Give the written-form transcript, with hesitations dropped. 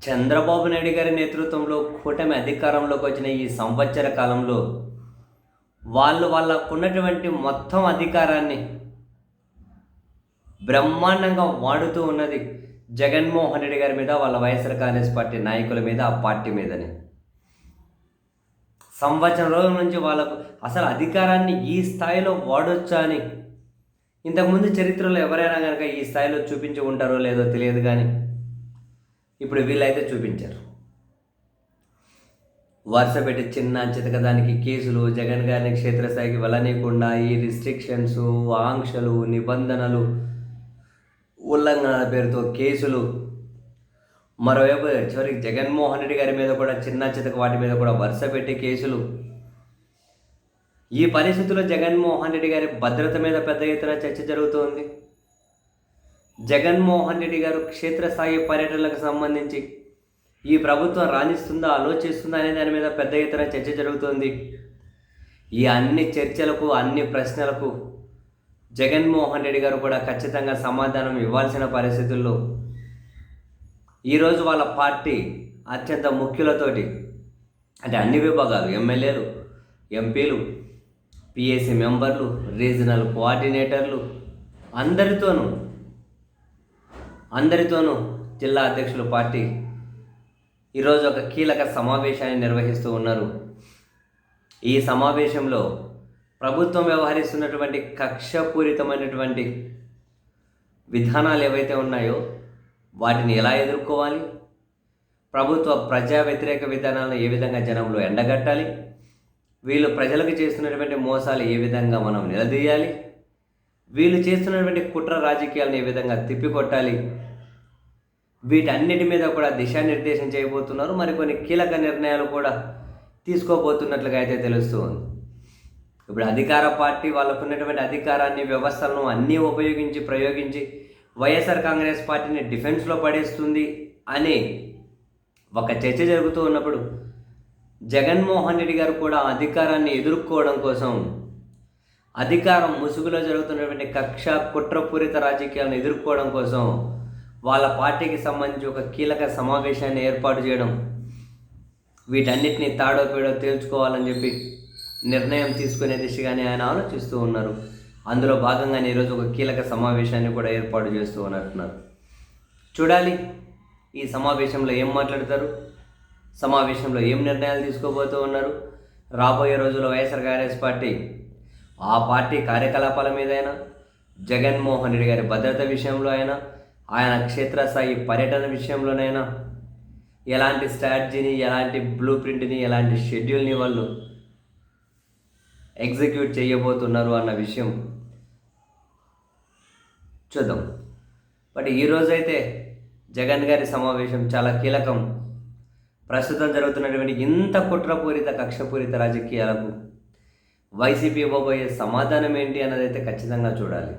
చంద్రబాబు నాయుడు గారి నేతృత్వంలో కూటమి అధికారంలోకి వచ్చిన ఈ సంవత్సర కాలంలో వాళ్ళకున్నటువంటి మొత్తం అధికారాన్ని బ్రహ్మాండంగా వాడుతూ ఉన్నది జగన్మోహన్ రెడ్డి గారి మీద, వాళ్ళ వైఎస్ఆర్ కాంగ్రెస్ పార్టీ నాయకుల మీద, ఆ పార్టీ మీదని. సంవత్సరం రోజుల నుంచి వాళ్ళకు అసలు అధికారాన్ని ఈ స్థాయిలో వాడొచ్చా అని ఇంతకుముందు చరిత్రలో ఎవరైనా కనుక ఈ స్థాయిలో చూపించి ఉంటారో లేదో తెలియదు, కానీ ఇప్పుడు వీళ్ళైతే చూపించారు. వరుస పెట్టి చిన్న చితకదానికి కేసులు, జగన్ గారిని క్షేత్రస్థాయికి వెళ్ళనీయకుండా ఈ రిస్ట్రిక్షన్స్, ఆంక్షలు, నిబంధనలు, ఉల్లంఘనల పేరుతో కేసులు, మరోవైపు చివరికి జగన్మోహన్ రెడ్డి గారి మీద కూడా చిన్న చితక వాటి మీద కూడా వరుస పెట్టి కేసులు. ఈ పరిస్థితుల్లో జగన్మోహన్ రెడ్డి గారి భద్రత మీద పెద్ద ఎత్తున చర్చ జరుగుతోంది. జగన్మోహన్ రెడ్డి గారు క్షేత్రస్థాయి పర్యటనలకు సంబంధించి ఈ ప్రభుత్వం రాణిస్తుందా, ఆలోచిస్తుందా అనే దాని మీద పెద్ద ఎత్తున చర్చ జరుగుతోంది. ఈ అన్ని చర్చలకు, అన్ని ప్రశ్నలకు జగన్మోహన్ రెడ్డి గారు కూడా ఖచ్చితంగా సమాధానం ఇవ్వాల్సిన పరిస్థితుల్లో ఈరోజు వాళ్ళ పార్టీ అత్యంత ముఖ్యులతోటి, అంటే అన్ని విభాగాలు, ఎమ్మెల్యేలు, ఎంపీలు, పిఎస్సి మెంబర్లు, రీజనల్ కోఆర్డినేటర్లు, అందరితోనూ జిల్లా అధ్యక్షులు పార్టీ ఈరోజు ఒక కీలక సమావేశాన్ని నిర్వహిస్తూ ఉన్నారు. ఈ సమావేశంలో ప్రభుత్వం వ్యవహరిస్తున్నటువంటి కక్షపూరితమైనటువంటి విధానాలు ఏవైతే ఉన్నాయో వాటిని ఎలా ఎదుర్కోవాలి, ప్రభుత్వ ప్రజా వ్యతిరేక విధానాలను ఏ విధంగా జనంలో ఎండగట్టాలి, వీళ్ళు ప్రజలకు చేస్తున్నటువంటి మోసాలు ఏ విధంగా మనం నిలదీయాలి, వీళ్ళు చేస్తున్నటువంటి కుట్ర రాజకీయాలను ఏ విధంగా తిప్పికొట్టాలి, వీటన్నిటి మీద కూడా దిశానిర్దేశం చేయబోతున్నారు. మరికొన్ని కీలక నిర్ణయాలు కూడా తీసుకోబోతున్నట్లుగా అయితే తెలుస్తుంది. ఇప్పుడు అధికార పార్టీ వాళ్ళకున్నటువంటి అధికారాన్ని, వ్యవస్థలను అన్నీ ప్రయోగించి వైఎస్ఆర్ కాంగ్రెస్ పార్టీని డిఫెన్స్లో పడేస్తుంది అని ఒక చర్చ జరుగుతూ ఉన్నప్పుడు జగన్మోహన్ రెడ్డి గారు కూడా అధికారాన్ని ఎదుర్కోవడం కోసం, అధికారం ముసుగులో జరుగుతున్నటువంటి కక్ష కుట్రపూరిత రాజకీయాలను ఎదుర్కోవడం కోసం వాళ్ళ పార్టీకి సంబంధించి ఒక కీలక సమావేశాన్ని ఏర్పాటు చేయడం, వీటన్నిటిని తాడో పేడో తేల్చుకోవాలని చెప్పి నిర్ణయం తీసుకునే దిశగానే ఆయన ఆలోచిస్తూ ఉన్నారు. అందులో భాగంగానే ఈరోజు ఒక కీలక సమావేశాన్ని కూడా ఏర్పాటు చేస్తూ ఉన్నట్టున్నారు. చూడాలి ఈ సమావేశంలో ఏం మాట్లాడతారు, సమావేశంలో ఏం నిర్ణయాలు తీసుకోబోతూ ఉన్నారు. రాబోయే రోజుల్లో వైఎస్ఆర్ కాంగ్రెస్ పార్టీ ఆ పార్టీ కార్యకలాపాల మీదైనా, జగన్మోహన్ రెడ్డి గారి భద్రత విషయంలో అయినా, ఆయన క్షేత్రస్థాయి పర్యటన విషయంలోనైనా ఎలాంటి స్ట్రాటజీని, ఎలాంటి బ్లూ ప్రింట్ని, ఎలాంటి షెడ్యూల్ని వాళ్ళు ఎగ్జిక్యూట్ చేయబోతున్నారు అన్న విషయం చూద్దాం. బట్ ఈరోజైతే జగన్ గారి సమావేశం చాలా కీలకం. ప్రస్తుతం జరుగుతున్నటువంటి ఇంత కుట్రపూరిత, కక్షపూరిత రాజకీయాలకు వైసీపీ ఇవ్వబోయే సమాధానం ఏంటి అన్నదైతే ఖచ్చితంగా చూడాలి.